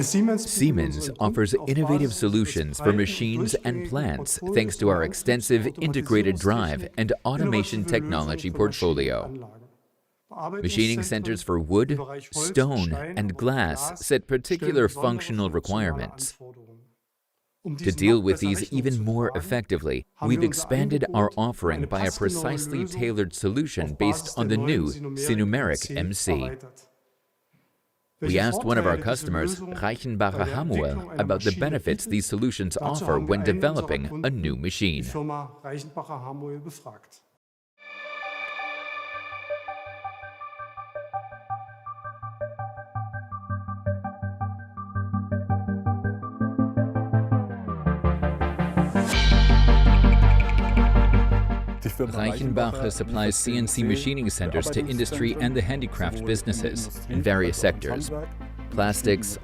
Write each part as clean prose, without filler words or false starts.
Siemens offers innovative solutions for machines and plants thanks to our extensive integrated drive and automation technology portfolio. Machining centers for wood, stone, and glass set particular functional requirements. To deal with these even more effectively, we've expanded our offering by a precisely tailored solution based on the new Sinumerik MC. We asked one of our customers, Reichenbacher Hamuel, about the benefits these solutions offer when developing a new machine. Reichenbacher supplies CNC machining centers to industry and the handicraft businesses in various sectors: plastics,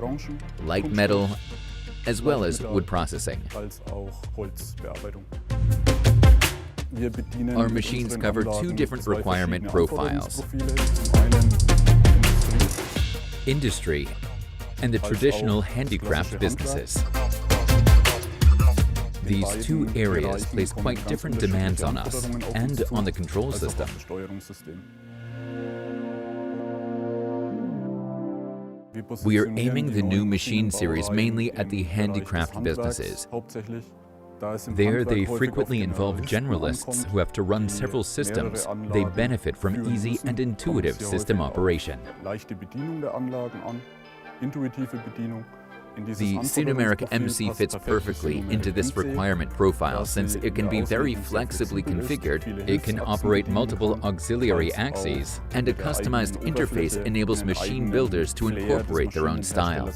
light metal, as well as wood processing. Our machines cover two different requirement profiles: industry and the traditional handicraft businesses. These two areas place quite different demands on us and on the control system. We are aiming the new machine series mainly at the handicraft businesses. There, they frequently involve generalists who have to run several systems. They benefit from easy and intuitive system operation. The Sinumerik MC fits perfectly into this requirement profile since it can be very flexibly configured, it can operate multiple auxiliary axes, and a customized interface enables machine builders to incorporate their own style.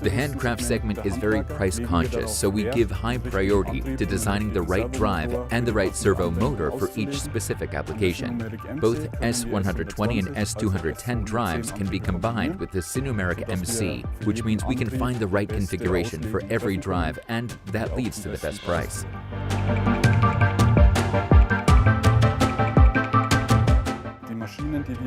The handcraft segment is very price conscious, so we give high priority to designing the right drive and the right servo motor for each specific application. Both S120 and S210 drives can be combined with the Sinumerik MC, which means we can find the right configuration for every drive, and that leads to the best price.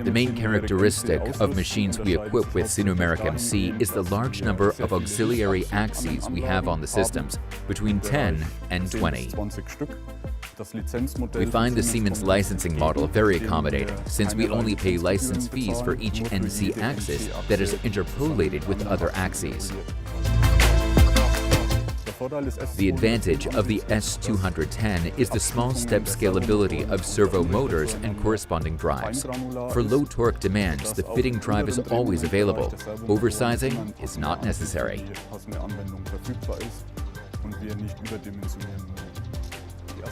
The main characteristic of machines we equip with Sinumerik MC is the large number of auxiliary axes we have on the systems, between 10 and 20. We find the Siemens licensing model very accommodating, since we only pay license fees for each NC axis that is interpolated with other axes. The advantage of the S210 is the small-step scalability of servo motors and corresponding drives. For low torque demands, the fitting drive is always available. Oversizing is not necessary.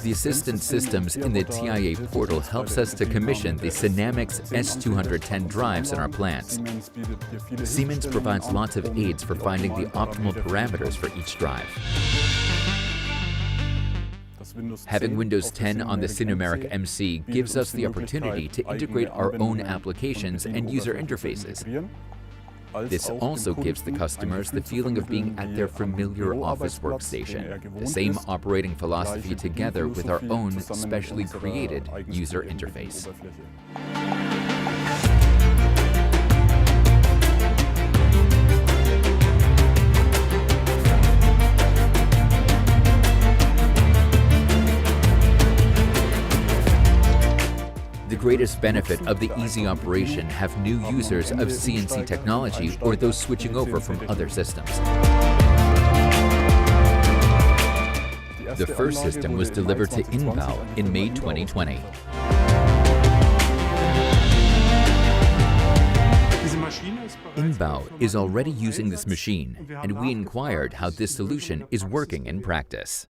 The assistant systems in the TIA portal helps us to commission the Sinamics S210 drives in our plants. Siemens provides lots of aids for finding the optimal parameters for each drive. Having Windows 10 on the Sinumerik MC gives us the opportunity to integrate our own applications and user interfaces. This also gives the customers the feeling of being at their familiar office workstation, the same operating philosophy together with our own specially created user interface. The greatest benefit of the easy operation have new users of CNC technology or those switching over from other systems. The first system was delivered to Innbau in May 2020. Innbau is already using this machine, and we inquired how this solution is working in practice.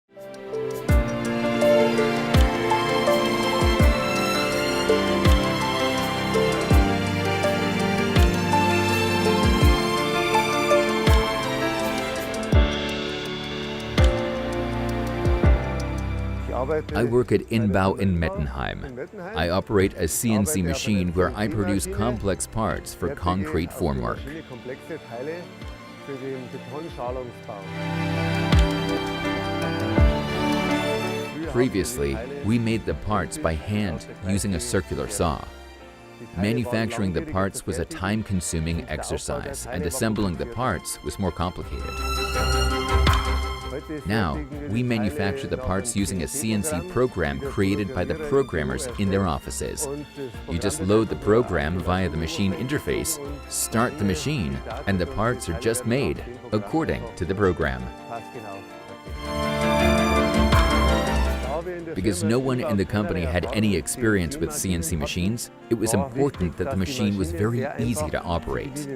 I work at Innbau in Mettenheim. I operate a CNC machine where I produce complex parts for concrete formwork. Previously, we made the parts by hand using a circular saw. Manufacturing the parts was a time-consuming exercise, and assembling the parts was more complicated. Now, we manufacture the parts using a CNC program created by the programmers in their offices. You just load the program via the machine interface, start the machine, and the parts are just made according to the program. Because no one in the company had any experience with CNC machines, it was important that the machine was very easy to operate.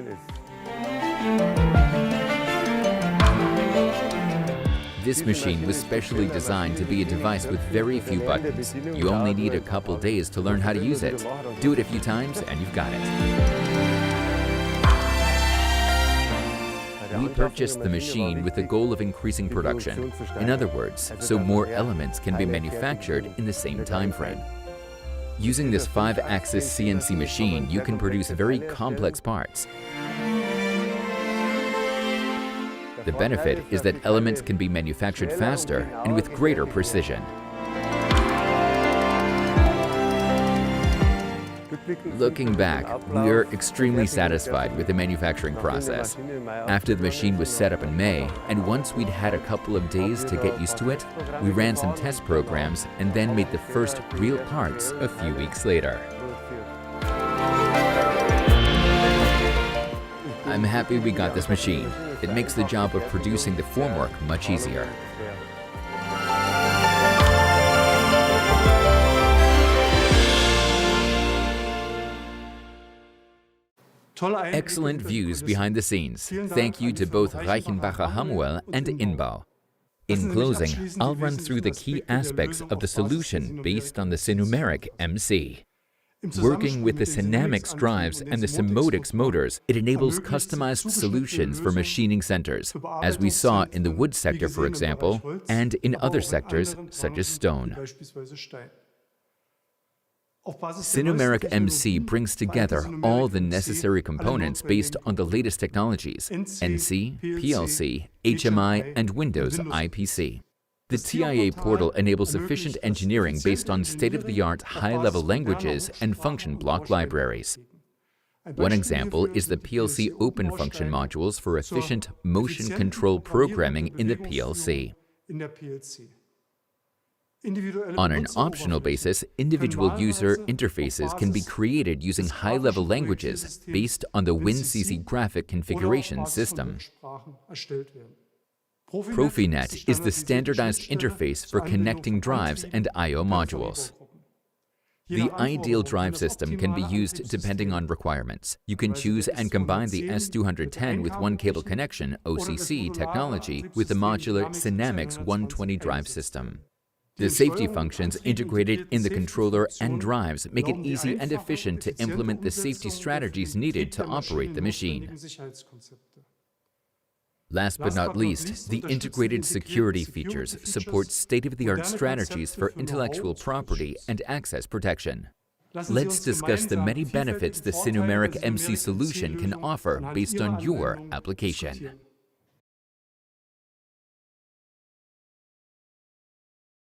This machine was specially designed to be a device with very few buttons. You only need a couple days to learn how to use it. Do it a few times and you've got it. We purchased the machine with the goal of increasing production. In other words, so more elements can be manufactured in the same time frame. Using this 5-axis CNC machine, you can produce very complex parts. The benefit is that elements can be manufactured faster and with greater precision. Looking back, we are extremely satisfied with the manufacturing process. After the machine was set up in May, and once we'd had a couple of days to get used to it, we ran some test programs and then made the first real parts a few weeks later. I'm happy we got this machine. It makes the job of producing the formwork much easier. Excellent views behind the scenes. Thank you to both Reichenbacher Hamuel and Innbau. In closing, I'll run through the key aspects of the solution based on the Sinumerik MC. Working with the Sinamix drives and the Simotix motors, it enables customized solutions for machining centers, as we saw in the wood sector, for example, and in other sectors, such as stone. Sinumerik MC brings together all the necessary components based on the latest technologies: NC, PLC, HMI, and Windows IPC. The TIA portal enables efficient engineering based on state-of-the-art high-level languages and function block libraries. One example is the PLC Open Function modules for efficient motion control programming in the PLC. On an optional basis, individual user interfaces can be created using high-level languages based on the WinCC graphic configuration system. Profinet is the standardized interface for connecting drives and I/O modules. The ideal drive system can be used depending on requirements. You can choose and combine the S210 with one-cable connection (OCC) technology with the modular Sinamix 120 drive system. The safety functions integrated in the controller and drives make it easy and efficient to implement the safety strategies needed to operate the machine. Last but not least, the integrated security features support state-of-the-art strategies for intellectual property and access protection. Let's discuss the many benefits the Sinumerik MC solution can offer based on your application.